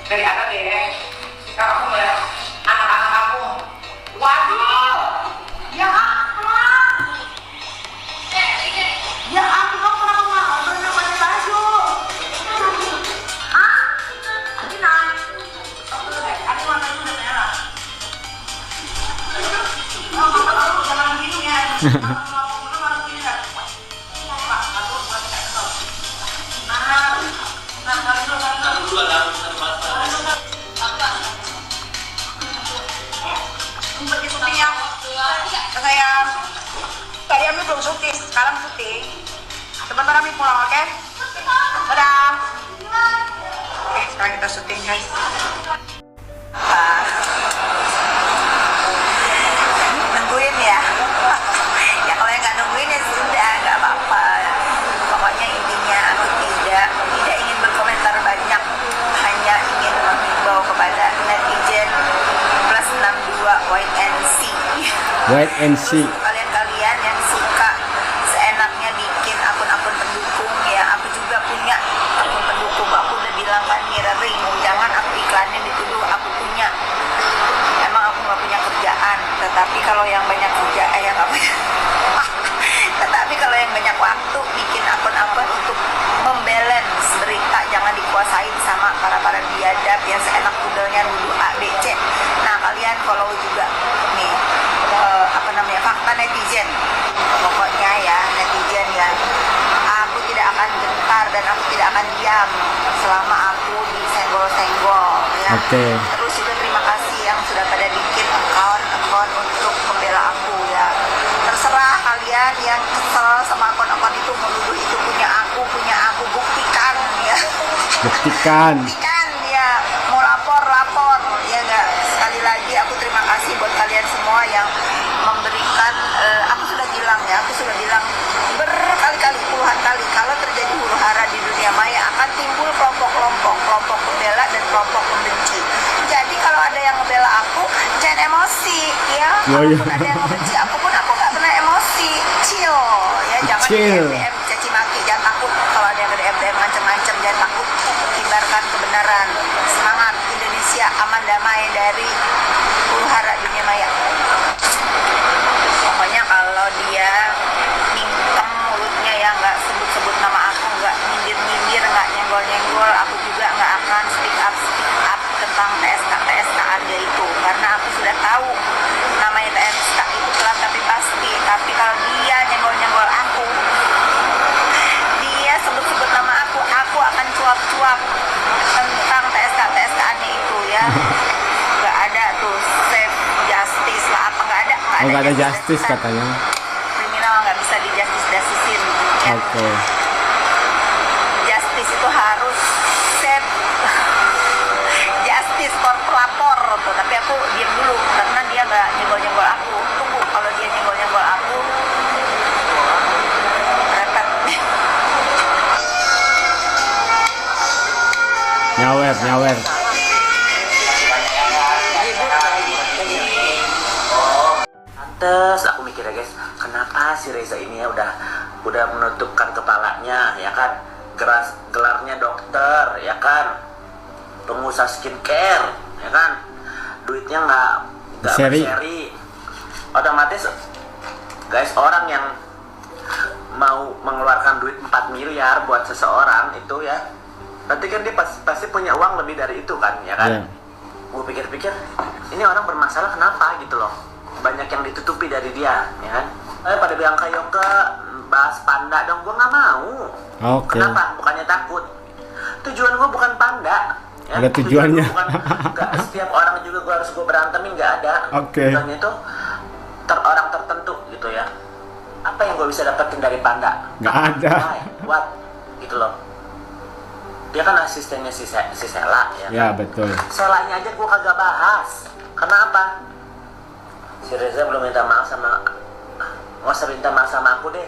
Dari ada deh. Sekarang aku melihat anak-anak kamu. Waduh, ya apa? Ya aku kamu kenapa nggak pernah pakai baju? Hah? Adi naik. Adi warnanya udah merah. Oh, kamu jangan begini ya. Sayang, tadi Ami belum syuting, sekarang syuting. Sebentar Ami pulang, oke? Dadah. Oke, sekarang kita syuting, guys. Nungguin ya? Ya kalau yang nggak nungguin ya sudah, nggak apa-apa. Pokoknya intinya aku tidak ingin berkomentar banyak, hanya ingin menghimbau kepada netizen plus 62 wait and see. Wait and see. Kalian-kalian yang suka seenaknya bikin akun-akun pendukung ya, aku juga punya akun pendukung. Aku udah bilang kan Mira Ring, jangan aku iklanin dituduh aku punya. Emang aku nggak punya kerjaan, tetapi kalau yang banyak kerjaan yang nggak punya. Tetapi kalau yang banyak waktu bikin akun-akun untuk membalance berita, jangan dikuasain sama para biadab yang seenak udelnya nuduh A, B, C. Nah kalian follow juga nih fakta netizen. Pokoknya ya netizen ya, aku tidak akan gentar dan aku tidak akan diam selama aku disenggol-senggol ya. Oke. Terus juga terima kasih yang sudah pada bikin akun untuk membela aku ya. Terserah kalian yang kesel sama akun itu menuduh itu punya aku buktikan ya. Buktikan ya, mau lapor ya enggak. Sekali lagi aku terima kasih buat kalian semua yang memberikan, aku sudah bilang berkali-kali, puluhan kali, kalau terjadi huru hara di dunia maya akan timbul kelompok pembela dan kelompok pembenci. Jadi kalau ada yang ngebela aku jangan emosi ya. Kalaupun ada yang ngebenci aku pun aku nggak pernah emosi, chill ya, jangan DM caci maki, jangan takut kalau ada yang DM ngancem-ngancem, jangan takut, kibarkan kebenaran, semangat Indonesia aman damai dari huru hara dunia maya. Pokoknya kalau dia mintem mulutnya ya, nggak sebut-sebut nama aku, nggak nyindir, nggak nyenggol, aku juga nggak akan speak up tentang TSK-an dia itu, karena aku sudah tahu namanya TSK itu telat tapi pasti. Tapi kalau dia nyenggol aku, dia sebut-sebut nama aku akan cuap-cuap tentang TSK-an itu ya. Nggak ada tuh safe justice lah, apa nggak ada nggak ada justice katanya. Kriminal nggak bisa justicein ya. Oke. Justice itu harus safe justice for pelapor tuh. Tapi aku diam dulu karena dia nggak nyenggol aku. Tunggu kalau dia nyenggol aku repet. Nyawer. Terus aku mikir ya guys, kenapa si Reza ini ya udah menutupkan kepalanya ya kan, gelarnya dokter ya kan, pengusaha skincare ya kan, duitnya nggak seri, otomatis guys, orang yang mau mengeluarkan duit 4 miliar buat seseorang itu ya, berarti kan dia pasti punya uang lebih dari itu kan ya kan. Gue pikir-pikir ini orang bermasalah kenapa gitu loh, banyak yang ditutupi dari dia ya kan. Pada bilang ke Yoke bahas panda dong, gue nggak mau. Kenapa? Bukannya takut, tujuan gue bukan panda ya. Ada tujuannya. Gak setiap orang juga harus gue berantemin, nggak ada. Tujuannya itu orang tertentu gitu ya. Apa yang gue bisa dapetin dari panda? Nggak ada. What gitu loh. Dia kan asistennya si Sela ya. Ya kan? Betul. Selanya aja gue kagak bahas. Kenapa? Si Reza belum minta maaf sama, nggak usah minta maaf sama aku deh.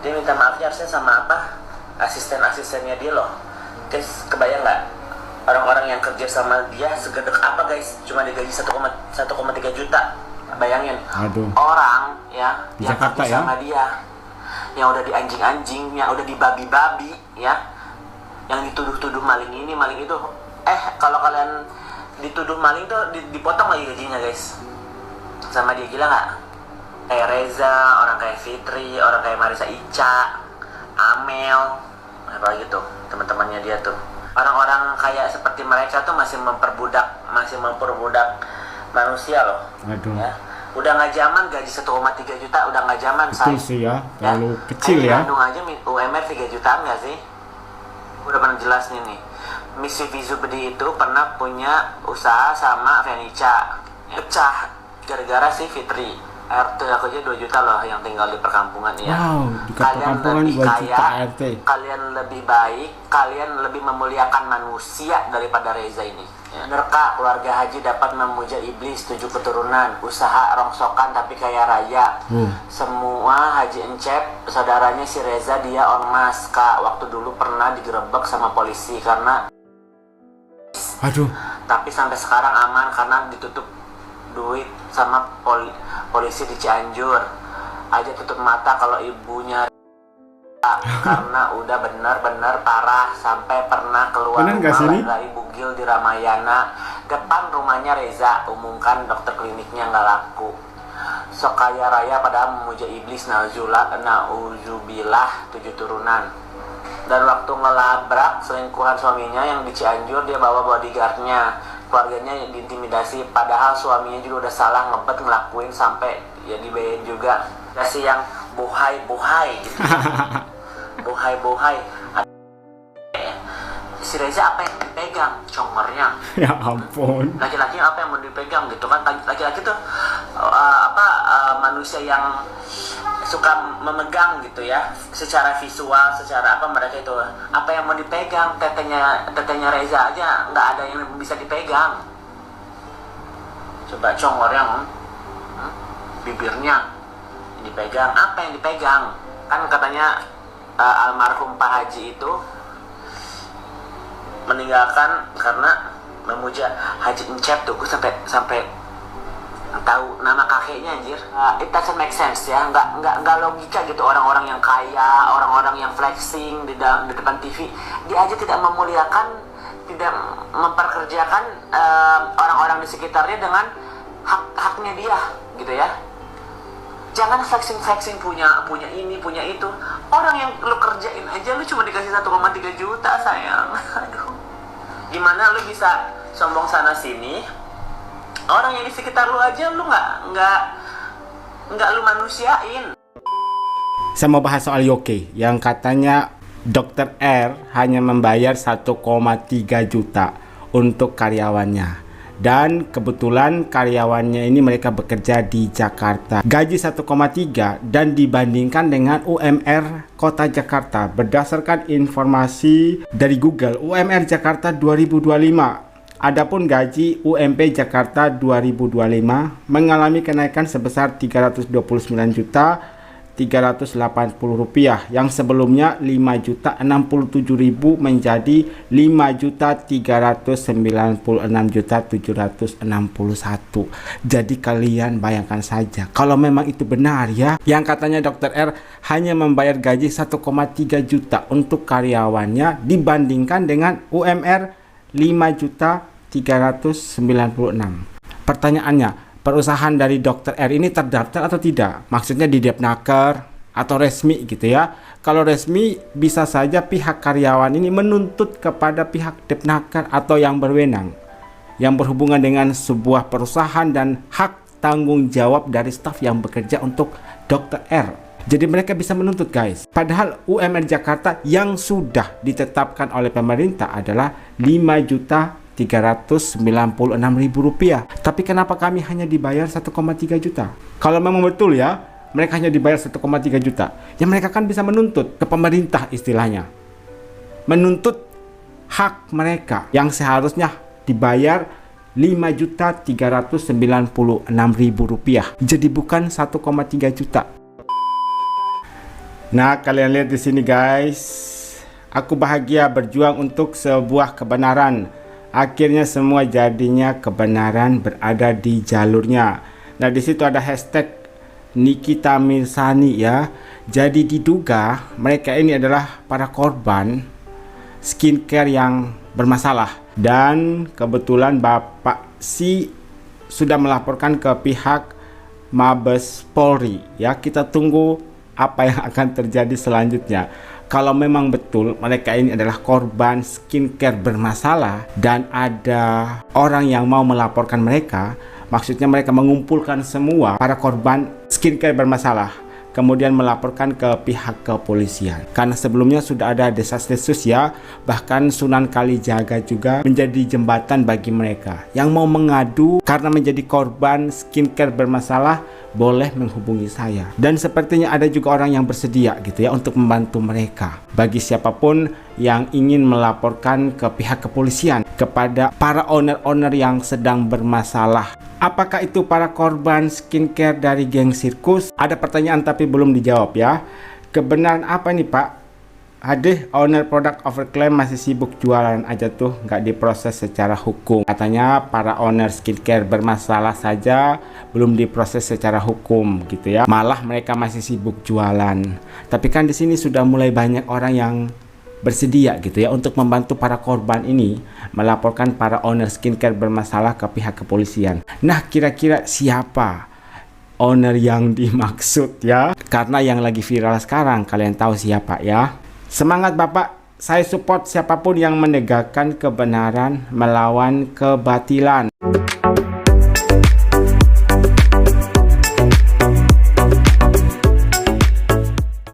Dia minta maafnya harusnya sama apa? Asisten-asistennya dia loh. Guys, kebayang nggak? Orang-orang yang kerja sama dia segedek apa guys? Cuma digaji 1,3 juta. Bayangin. Aduh. Orang ya di yang Jakarta kerja ya? sama dia, yang udah dianjing-anjing, yang udah dibabi-babi ya, yang dituduh-tuduh maling ini maling itu, kalau kalian dituduh maling tuh dipotong lagi gajinya guys. Sama dia, gila nggak? Kayak Reza, orang kayak Fitri, orang kayak Marisa Ica, Amel, apa gitu, teman-temannya dia tuh. Orang-orang kayak seperti mereka tuh masih memperbudak manusia loh. Aduh. Ya. Udah nggak zaman gaji 1,3 juta, udah nggak zaman. Betul sih ya, terlalu kecil ya. Bandung aja UMR 3 jutaan nggak sih? Udah pernah jelasin nih. Miss Vivi Zubedi itu pernah punya usaha sama Venica, pecah gara-gara si Fitri. RT aku aja 2 juta loh yang tinggal di perkampungan ya. Wow, di Kalian perkampungan lebih 2 juta kaya, RT. kalian lebih baik, kalian lebih memuliakan manusia daripada Reza ini. Ya. Nerka, keluarga haji dapat memuja iblis 7 keturunan, usaha rongsokan tapi kaya raya. Semua haji encep, saudaranya si Reza dia ormas kak. Waktu dulu pernah digerebek sama polisi karena Aduh. tapi sampai sekarang aman karena ditutup duit sama polisi di Cianjur. Aja tutup mata kalau ibunya karena udah benar-benar parah sampai pernah keluar rumah dari bugil di Ramayana depan rumahnya Reza. Umumkan dokter kliniknya nggak laku. Sok kaya raya padahal memuja iblis, nauzubillah 7 turunan. Dan waktu ngelabrak selingkuhan suaminya yang di Cianjur, dia bawa bodyguardnya. Keluarganya diintimidasi, padahal suaminya juga udah salah ngebet ngelakuin sampai ya dibayain juga. Kasih yang buhai gitu. Buhai. Si Reza apa yang dipegang? Congornya. Ya ampun. Laki-laki apa yang mau dipegang gitu kan? Laki-laki tuh manusia yang suka memegang gitu ya, secara visual, secara apa mereka itu apa yang mau dipegang. Tetenya Reza aja nggak ada yang bisa dipegang. Coba congornya, bibirnya dipegang, apa yang dipegang? Kan katanya almarhum Pak Haji itu meninggalkan karena memuja Haji Encep tuh. Gue sampai tahu nama kakeknya anjir. It doesn't make sense ya, nggak logika gitu. Orang-orang yang kaya, orang-orang yang flexing di depan TV, dia aja tidak memuliakan, tidak memperkerjakan orang-orang di sekitarnya dengan haknya dia gitu ya. Jangan flexing punya ini, punya itu. Orang yang lu kerjain aja lu cuma dikasih 1,3 juta sayang. Aduh. Gimana lu bisa sombong sana sini? Orang yang di sekitar lu aja lu nggak lu manusiain. Saya mau bahas soal Yoke yang katanya Dr. R hanya membayar 1,3 juta untuk karyawannya. Dan kebetulan karyawannya ini mereka bekerja di Jakarta. Gaji 1,3 dan dibandingkan dengan UMR Kota Jakarta. Berdasarkan informasi dari Google, UMR Jakarta 2025. Adapun gaji UMP Jakarta 2025 mengalami kenaikan sebesar Rp309.380 yang sebelumnya Rp5.067.000 menjadi Rp5.396.761. Jadi kalian bayangkan saja kalau memang itu benar ya, yang katanya Dr. R hanya membayar gaji 1,3 juta untuk karyawannya dibandingkan dengan UMR 5.396. Pertanyaannya, perusahaan dari Dr. R ini terdaftar atau tidak? Maksudnya di Depnaker atau resmi gitu ya. Kalau resmi bisa saja pihak karyawan ini menuntut kepada pihak Depnaker atau yang berwenang yang berhubungan dengan sebuah perusahaan dan hak tanggung jawab dari staf yang bekerja untuk Dr. R. Jadi mereka bisa menuntut guys. Padahal UMR Jakarta yang sudah ditetapkan oleh pemerintah adalah Rp5.396.000. Tapi kenapa kami hanya dibayar 1,3 juta? Kalau memang betul ya, mereka hanya dibayar 1,3 juta. Ya mereka kan bisa menuntut ke pemerintah istilahnya. Menuntut hak mereka yang seharusnya dibayar Rp5.396.000. Jadi bukan 1,3 juta. Nah, kalian lihat di sini guys. Aku bahagia berjuang untuk sebuah kebenaran. Akhirnya semua jadinya kebenaran berada di jalurnya. Nah, di situ ada hashtag Nikita Mirzani ya. Jadi diduga mereka ini adalah para korban skincare yang bermasalah. Dan kebetulan Bapak si sudah melaporkan ke pihak Mabes Polri ya. Kita tunggu apa yang akan terjadi selanjutnya. Kalau memang betul mereka ini adalah korban skincare bermasalah dan ada orang yang mau melaporkan mereka, maksudnya mereka mengumpulkan semua para korban skincare bermasalah, kemudian melaporkan ke pihak kepolisian. Karena sebelumnya sudah ada desas-desus ya, bahkan Sunan Kalijaga juga menjadi jembatan bagi mereka yang mau mengadu karena menjadi korban skincare bermasalah. Boleh menghubungi saya, dan sepertinya ada juga orang yang bersedia gitu ya untuk membantu mereka. Bagi siapapun yang ingin melaporkan ke pihak kepolisian kepada para owner-owner yang sedang bermasalah. Apakah itu para korban skincare dari geng sirkus? Ada pertanyaan tapi belum dijawab ya. Kebenaran apa nih Pak? Hadeh, owner produk overclaim masih sibuk jualan aja tuh, nggak diproses secara hukum. Katanya para owner skincare bermasalah saja belum diproses secara hukum gitu ya. Malah mereka masih sibuk jualan. Tapi kan di sini sudah mulai banyak orang yang bersedia gitu ya untuk membantu para korban ini melaporkan para owner skincare bermasalah ke pihak kepolisian. Nah, kira-kira siapa owner yang dimaksud ya? Karena yang lagi viral sekarang kalian tahu siapa ya. Semangat Bapak, saya support siapapun yang menegakkan kebenaran melawan kebatilan.